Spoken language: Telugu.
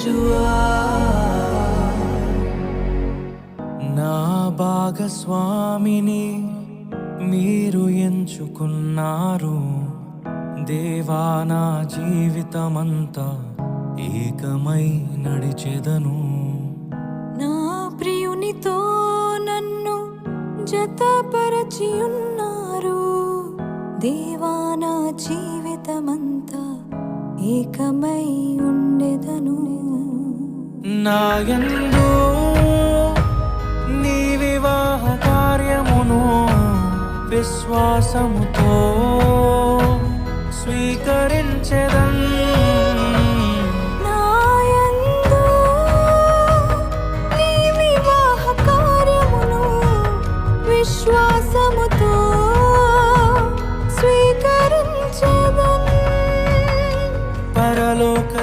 యెహోవా నా భాగస్వామిని మీరు ఎంచుకున్నారు దేవా, నా జీవితమంతా ఏకమై నడిచెదను. నా ప్రియునితో నన్ను జతపరచి ఉన్నారు దేవా, నా జీవితమంతా ఏకమై ఉండెదను. నా యందు నీ వివాహ కార్యమును విశ్వాసముతో స్వీకరించెదన్. నా యందు నీ వివాహ కార్యమును విశ్వాసముతో స్వీకరించెదను. పరలోక